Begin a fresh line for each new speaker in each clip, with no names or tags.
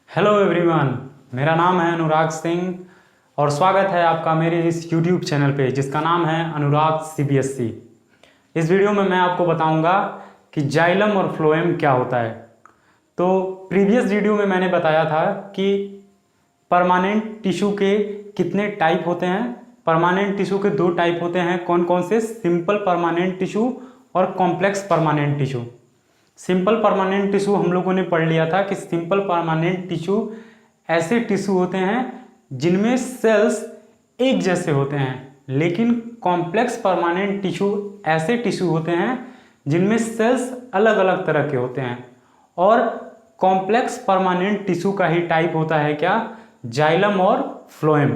Hello everyone, मेरा नाम है अनुराग सिंह और स्वागत है आपका मेरे इस यूट्यूब चैनल पे जिसका नाम है अनुराग सीबीएसई। इस वीडियो में मैं आपको बताऊंगा कि जाइलम और फ्लोएम क्या होता है। तो प्रीवियस वीडियो में मैंने बताया था कि परमानेंट टिश्यू के कितने टाइप होते हैं। परमानेंट टिश्यू के दो टाइप होते हैं, कौन कौन से? सिंपल परमानेंट टिश्यू और complex permanent tissue. Simple permanent tissue हम लोगों ने पढ़ लिया था कि सिंपल परमानेंट टिश्यू ऐसे टिश्यू होते हैं जिनमें सेल्स एक जैसे होते हैं, लेकिन कॉम्प्लेक्स परमानेंट टिश्यू ऐसे टिश्यू होते हैं जिनमें सेल्स अलग अलग तरह के होते हैं। और कॉम्प्लेक्स परमानेंट टिश्यू का ही टाइप होता है क्या? जाइलम और फ्लोएम।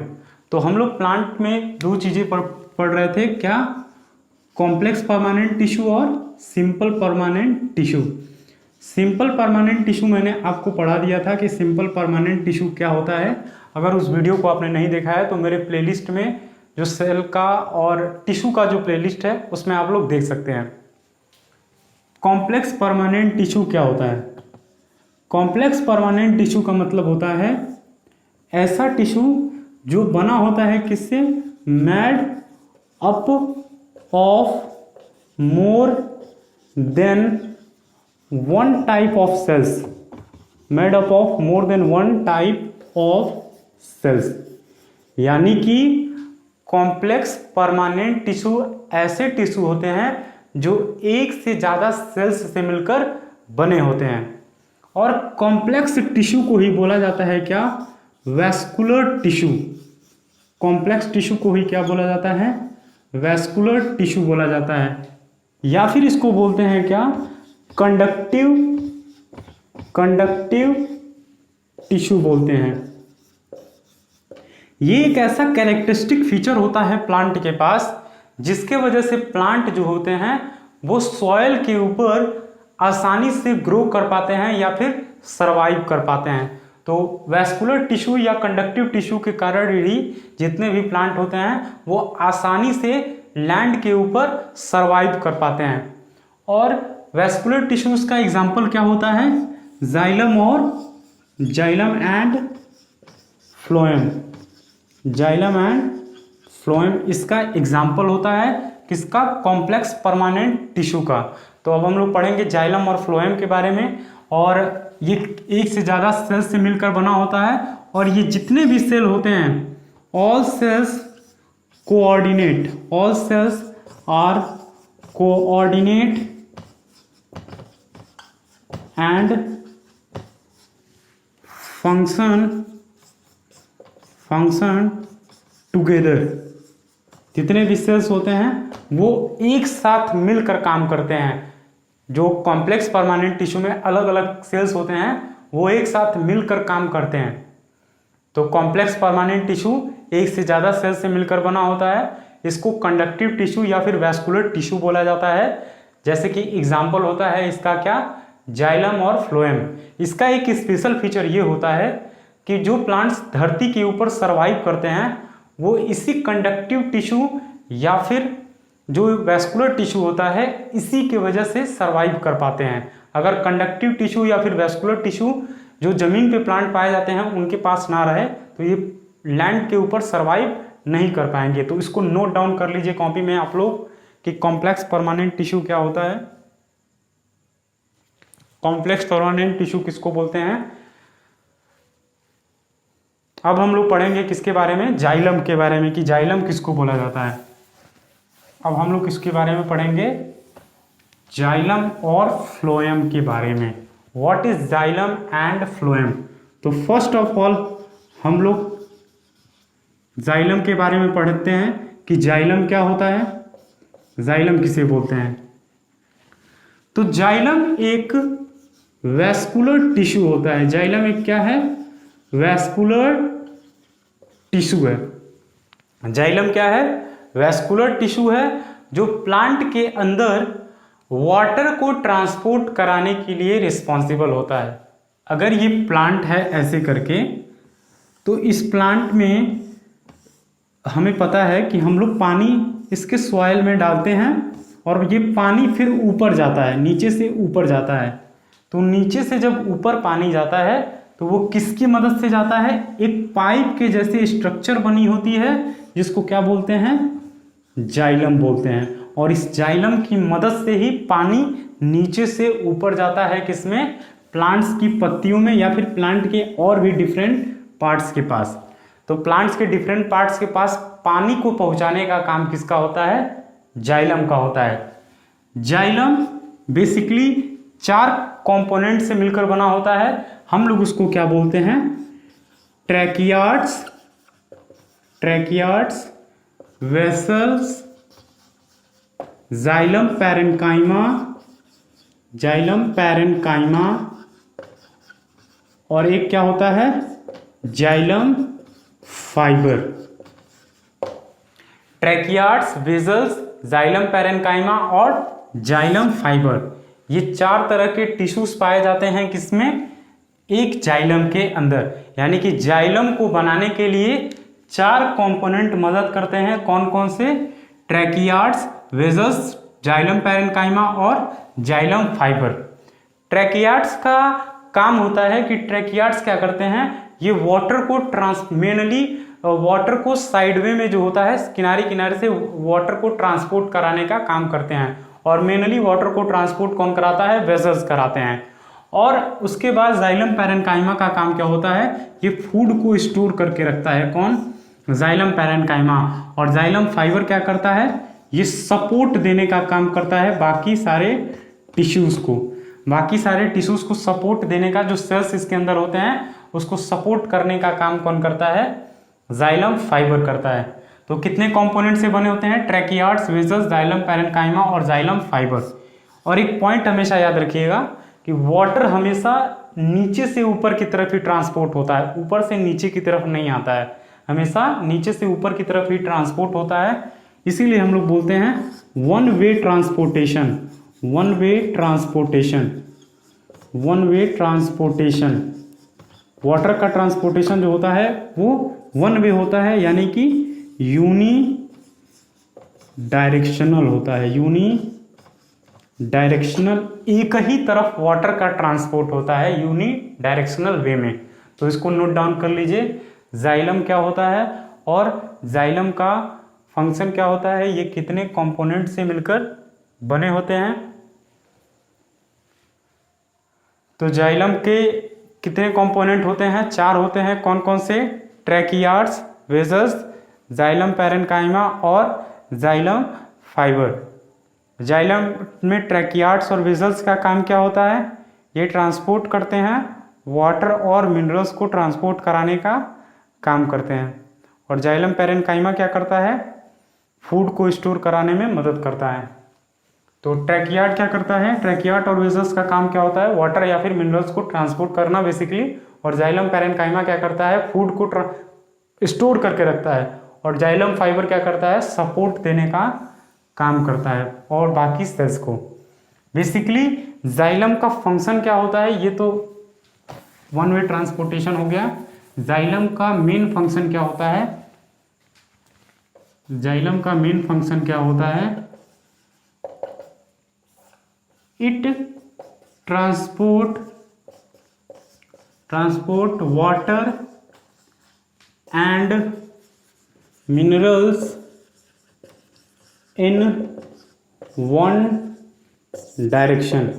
तो हम लोग प्लांट में दो चीज़ें पढ़ रहे थे, क्या? कॉम्प्लेक्स परमानेंट टिश्यू और simple permanent tissue. Simple permanent tissue मैंने आपको पढ़ा दिया था कि सिंपल परमानेंट टिश्यू क्या होता है। अगर उस वीडियो को आपने नहीं देखा है तो मेरे प्लेलिस्ट में जो सेल का और टिश्यू का जो प्लेलिस्ट है उसमें आप लोग देख सकते हैं। कॉम्प्लेक्स परमानेंट टिश्यू क्या होता है? कॉम्प्लेक्स परमानेंट टिश्यू का मतलब होता है ऐसा टिश्यू जो बना होता है किससे? Made up of more than one type of cells. Made up of more than one type of cells, यानी कि कॉम्प्लेक्स परमानेंट टिश्यू ऐसे टिश्यू होते हैं जो एक से ज़्यादा सेल्स से मिलकर बने होते हैं। और कॉम्प्लेक्स टिश्यू को ही बोला जाता है क्या? Vascular tissue. कॉम्प्लेक्स टिश्यू को ही क्या बोला जाता है? वैस्कुलर टिश्यू बोला जाता है, या फिर इसको बोलते हैं क्या? कंडक्टिव टिश्यू बोलते हैं। ये एक ऐसा कैरेक्टरिस्टिक फीचर होता है प्लांट के पास जिसके वजह से प्लांट जो होते हैं वो सॉइल के ऊपर आसानी से ग्रो कर पाते हैं या फिर सरवाइव कर पाते हैं। तो वैस्कुलर टिश्यू या कंडक्टिव टिश्यू के कारण ही जितने भी प्लांट होते हैं वो आसानी से लैंड के ऊपर सरवाइव कर पाते हैं। और वैस्कुलर टिश्यूज का एग्जाम्पल क्या होता है? Xylem and phloem. Xylem and phloem इसका एग्जाम्पल होता है किसका? कॉम्प्लेक्स परमानेंट टिश्यू का। तो अब हम लोग पढ़ेंगे जाइलम और फ्लोएम के बारे में। और ये एक से ज़्यादा सेल्स से मिलकर बना होता है और ये जितने भी सेल होते हैं all cells are coordinate and function together. जितने भी सेल्स होते हैं वो एक साथ मिलकर काम करते हैं। जो कॉम्प्लेक्स परमानेंट टिश्यू में अलग अलग सेल्स होते हैं वो एक साथ मिलकर काम करते हैं। तो कॉम्प्लेक्स परमानेंट टिश्यू एक से ज़्यादा सेल्स से मिलकर बना होता है। इसको कंडक्टिव टिश्यू या फिर वैस्कुलर टिश्यू बोला जाता है। जैसे कि एग्जाम्पल होता है इसका क्या? जाइलम और फ्लोएम। इसका एक स्पेशल फीचर ये होता है कि जो प्लांट्स धरती के ऊपर सरवाइव करते हैं वो इसी कंडक्टिव टिश्यू या फिर जो वैस्कुलर टिश्यू होता है इसी के वजह से सरवाइव कर पाते हैं। अगर कंडक्टिव टिश्यू या फिर वैस्कुलर टिश्यू जो जमीन पे प्लांट पाए जाते हैं उनके पास ना रहे तो ये लैंड के ऊपर सरवाइव नहीं कर पाएंगे। तो इसको नोट डाउन कर लीजिए कॉपी में आप लोग कि कॉम्प्लेक्स परमानेंट टिश्यू क्या होता है। कॉम्प्लेक्स परमानेंट टिश्यू किसको बोलते हैं? अब हम लोग पढ़ेंगे किसके बारे में? जाइलम के बारे में, कि जाइलम किसको बोला जाता है। अब हम लोग किसके बारे में पढ़ेंगे? जाइलम और फ्लोएम के बारे में। What is xylem and phloem? तो फर्स्ट ऑफ ऑल हम लोग जाइलम के बारे में पढ़ते हैं कि जाइलम क्या होता है, जाइलम किसे बोलते हैं। तो जाइलम एक वैस्कुलर टिश्यू होता है। जाइलम एक क्या है? वैस्कुलर टिश्यू है। जाइलम क्या है? वैस्कुलर टिश्यू है जो प्लांट के अंदर वाटर को ट्रांसपोर्ट कराने के लिए रिस्पॉन्सिबल होता है। अगर ये प्लांट है ऐसे करके तो इस प्लांट में हमें पता है कि हम लोग पानी इसके सॉइल में डालते हैं और ये पानी फिर ऊपर जाता है, नीचे से ऊपर जाता है। तो नीचे से जब ऊपर पानी जाता है तो वो किसकी मदद से जाता है, एक पाइप के जैसे स्ट्रक्चर बनी होती है जिसको क्या बोलते हैं, जाइलम बोलते हैं। और इस जाइलम की मदद से ही पानी नीचे से ऊपर जाता है, किसमें, प्लांट्स की पत्तियों में या फिर प्लांट के और भी डिफरेंट पार्ट्स के पास। तो प्लांट्स के डिफरेंट पार्ट्स के पास पानी को पहुंचाने का काम किसका होता है, जाइलम का होता है। जाइलम बेसिकली 4 कंपोनेंट से मिलकर बना होता है। हम लोग उसको क्या बोलते हैं, ट्रैकियार्ड्स, वेसल्स, जाइलम पैरेन्काइमा और एक क्या होता है, xylem fibre. Tracheids, vessels, xylem parenchyma और जाइलम फाइबर, ये 4 तरह के टिश्यूज पाए जाते हैं किसमें, एक जाइलम के अंदर। यानी कि जाइलम को बनाने के लिए 4 कंपोनेंट मदद करते हैं। कौन कौन से, ट्रैकियार्ड्स, वेसल्स, जाइलम पैरेन्काइमा और जाइलम फाइबर। ट्रैकियार्ड्स का काम होता है कि ट्रैकियार्ड्स क्या करते हैं, ये वाटर को मेनली वाटर को साइडवे में जो होता है, किनारे किनारे से वाटर को ट्रांसपोर्ट कराने का काम करते हैं। और मेनली वाटर को ट्रांसपोर्ट कौन कराता है, वेसल्स कराते हैं। और उसके बाद जाइलम पैरेन्काइमा का काम क्या होता है, ये फूड को स्टोर करके रखता है। कौन, जाइलम पैरेन्काइमा। और जाइलम फाइबर क्या करता है, ये सपोर्ट देने का काम करता है बाकी सारे टिश्यूज को सपोर्ट देने का, जो सेल्स इसके अंदर होते हैं उसको सपोर्ट करने का काम कौन करता है, जाइलम फाइबर करता है। तो कितने कंपोनेंट से बने होते हैं, ट्रैकियार्ड्स, वेसल्स, जाइलम पैरेन्काइमा और जाइलम फाइबर। और एक पॉइंट हमेशा याद रखिएगा कि वाटर हमेशा नीचे से ऊपर की तरफ ही ट्रांसपोर्ट होता है, ऊपर से नीचे की तरफ नहीं आता है, हमेशा नीचे से ऊपर की तरफ ही ट्रांसपोर्ट होता है। इसीलिए हम लोग बोलते हैं वन वे ट्रांसपोर्टेशन। वाटर का ट्रांसपोर्टेशन जो होता है वो वन वे होता है, यानी कि यूनी डायरेक्शनल होता है। एक ही तरफ वाटर का ट्रांसपोर्ट होता है यूनी डायरेक्शनल वे में। तो इसको नोट डाउन कर लीजिए, जाइलम क्या होता है और जाइलम का फंक्शन क्या होता है, ये कितने कंपोनेंट से मिलकर बने होते हैं। तो जाइलम के कितने कंपोनेंट होते हैं, 4 होते हैं। कौन कौन से, ट्रैकियार्ड्स, वेसल्स, जाइलम पैरेन्काइमा और जाइलम फाइबर। जाइलम में ट्रैकियार्ड्स और वेसल्स का काम क्या होता है, ये ट्रांसपोर्ट करते हैं, वाटर और मिनरल्स को ट्रांसपोर्ट कराने का काम करते हैं। और जाइलम पैरेन्काइमा क्या करता है, फूड को स्टोर कराने में मदद करता है। तो ट्रैकियार्ड क्या करता है, ट्रैकियार्ड और वेसल्स का काम क्या होता है, वाटर या फिर मिनरल्स को ट्रांसपोर्ट करना बेसिकली। और जाइलम पैरेन्काइमा क्या करता है, फूड को स्टोर करके रखता है। और जाइलम फाइबर क्या करता है, सपोर्ट देने का काम करता है और बाकी सेल्स को। बेसिकली जाइलम का फंक्शन क्या होता है, ये तो वन वे ट्रांसपोर्टेशन हो गया। जाइलम का मेन फंक्शन क्या होता है, it transport water and minerals in one direction.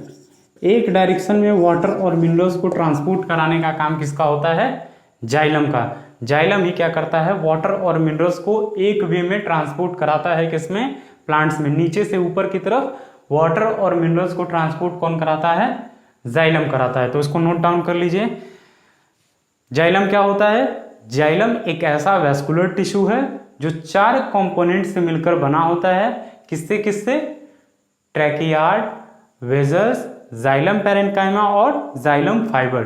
एक डायरेक्शन में वाटर और मिनरल्स को ट्रांसपोर्ट कराने का काम किसका होता है, जाइलम का। जाइलम ही क्या करता है, वाटर और मिनरल्स को एक वे में ट्रांसपोर्ट कराता है, किसमें, प्लांट्स में। नीचे से ऊपर की तरफ वाटर और मिनरल्स को ट्रांसपोर्ट कौन कराता है, जाइलम कराता है। तो इसको नोट डाउन कर लीजिए, जाइलम क्या होता है, जाइलम एक ऐसा वैस्कुलर टिश्यू है जो 4 कंपोनेंट से मिलकर बना होता है। किससे किससे, ट्रैकियार्ड, वेसल्स, जाइलम पैरेन्काइमा और जाइलम फाइबर।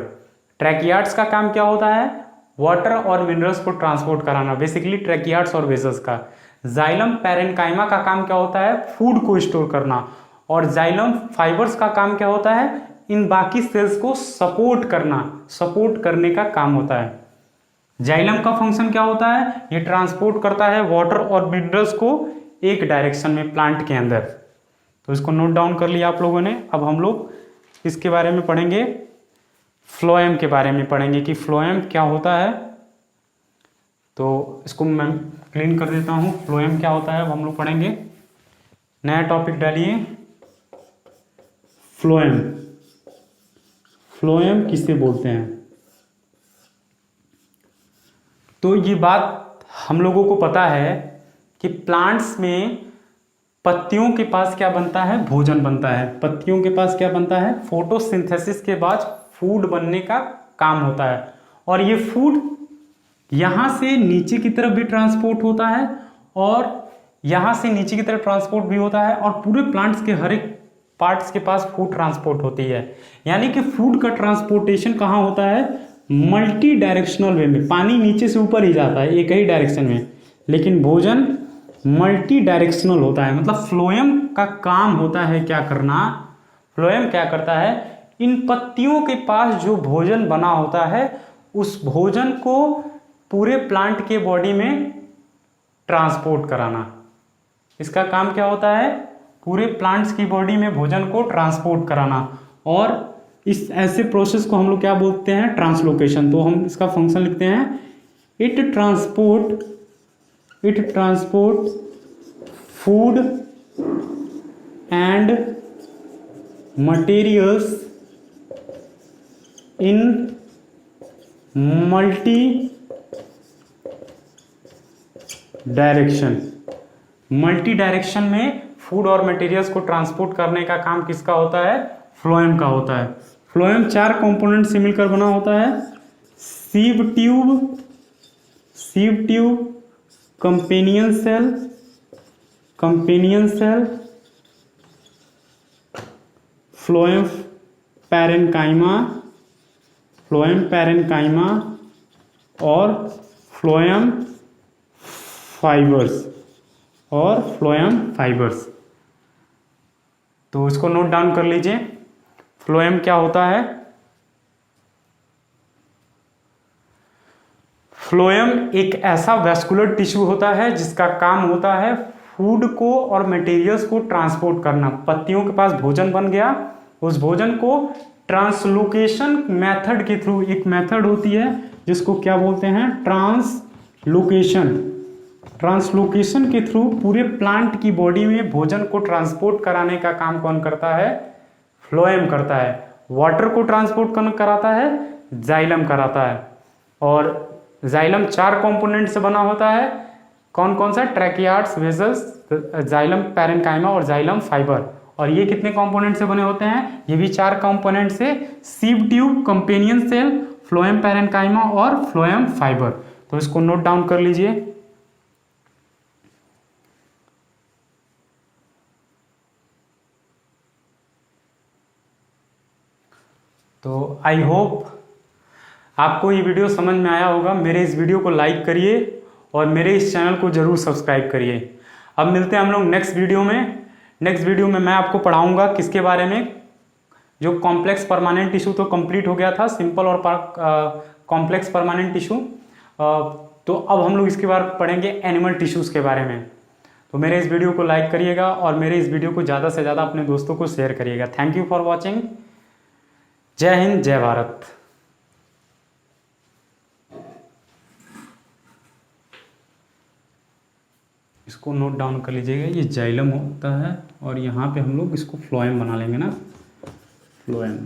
ट्रैकियार्ड्स का काम क्या होता है, वाटर और मिनरल्स को ट्रांसपोर्ट कराना, बेसिकली ट्रैकियार्ड्स और वेसल्स का। जाइलम पैरेन्काइमा का काम क्या होता है, फूड को स्टोर करना। और जाइलम फाइबर्स का काम क्या होता है, इन बाकी सेल्स को सपोर्ट करने का काम होता है। जाइलम का फंक्शन क्या होता है, ये ट्रांसपोर्ट करता है वाटर और मिनरल्स को एक डायरेक्शन में प्लांट के अंदर। तो इसको नोट डाउन कर लिया आप लोगों ने। अब हम लोग इसके बारे में पढ़ेंगे फ्लोएम के बारे में पढ़ेंगे कि फ्लोएम क्या होता है। तो इसको मैं क्लीन कर देता हूँ। फ्लोएम क्या होता है अब हम लोग पढ़ेंगे। नया टॉपिक डालिए, फ्लोएम। फ्लोएम किसे बोलते हैं? तो ये बात हम लोगों को पता है कि प्लांट्स में पत्तियों के पास क्या बनता है? भोजन बनता है। पत्तियों के पास क्या बनता है? फोटोसिंथेसिस के बाद फूड बनने का काम होता है। और ये फूड यहाँ से नीचे की तरफ भी ट्रांसपोर्ट होता है और यहाँ से नीचे की तरफ ट्रांसपोर्ट भी होता है, और पूरे प्लांट्स के हर एक पार्ट्स के पास फूड ट्रांसपोर्ट होती है। यानी कि फूड का ट्रांसपोर्टेशन कहाँ होता है? मल्टी डायरेक्शनल वे में। पानी नीचे से ऊपर ही जाता है एक ही डायरेक्शन में, लेकिन भोजन मल्टी डायरेक्शनल होता है। मतलब फ्लोएम का काम होता है क्या करना? फ्लोएम क्या करता है? इन पत्तियों के पास जो भोजन बना होता है उस भोजन को पूरे प्लांट के बॉडी में ट्रांसपोर्ट कराना। इसका काम क्या होता है? पूरे प्लांट्स की बॉडी में भोजन को ट्रांसपोर्ट कराना। और इस ऐसे प्रोसेस को हम लोग क्या बोलते हैं? ट्रांसलोकेशन। तो हम इसका फंक्शन लिखते हैं, it transport food and materials in multi direction. Multi direction में फूड और मटेरियल्स को ट्रांसपोर्ट करने का काम किसका होता है? फ्लोएम का होता है। फ्लोएम 4 कंपोनेंट से मिलकर बना होता है। Sieve tube, companion cell, phloem parenchyma और फ्लोएम फाइबर्स। तो इसको नोट डाउन कर लीजिए। फ्लोएम क्या होता है? फ्लोएम एक ऐसा वैस्कुलर टिश्यू होता है जिसका काम होता है फूड को और मटेरियल्स को ट्रांसपोर्ट करना। पत्तियों के पास भोजन बन गया, उस भोजन को ट्रांसलोकेशन मेथड के थ्रू, एक मेथड होती है जिसको क्या बोलते हैं? ट्रांसलोकेशन के थ्रू पूरे प्लांट की बॉडी में भोजन को ट्रांसपोर्ट कराने का काम कौन करता है? फ्लोएम करता है। वाटर को ट्रांसपोर्ट कौन कराता है? जाइलम कराता है। और जाइलम 4 कंपोनेंट से बना होता है। कौन कौन सा? ट्रैकियार्ड्स, वेसल्स, जाइलम पैरेन्काइमा और जाइलम फाइबर। और ये कितने कंपोनेंट से बने होते हैं? ये भी 4 कंपोनेंट से, sieve tube, companion cell, phloem parenchyma और फ्लोएम फाइबर। तो इसको नोट डाउन कर लीजिए। तो आई होप आपको ये वीडियो समझ में आया होगा। मेरे इस वीडियो को लाइक करिए और मेरे इस चैनल को जरूर सब्सक्राइब करिए। अब मिलते हैं हम लोग नेक्स्ट वीडियो में। नेक्स्ट वीडियो में मैं आपको पढ़ाऊंगा किसके बारे में? जो कॉम्प्लेक्स परमानेंट टिश्यू तो कंप्लीट हो गया था, सिंपल और कॉम्प्लेक्स परमानेंट टिश्यू। तो अब हम लोग इसके बाद पढ़ेंगे एनिमल टिश्यूज़ के बारे में। तो मेरे इस वीडियो को लाइक करिएगा और मेरे इस वीडियो को ज़्यादा से ज़्यादा अपने दोस्तों को शेयर करिएगा। Thank you for watching. जय हिंद, जय भारत। इसको नोट डाउन कर लीजिएगा। ये जाइलम होता है और यहाँ पे हम लोग इसको फ्लोएम बना लेंगे ना, फ्लोएम।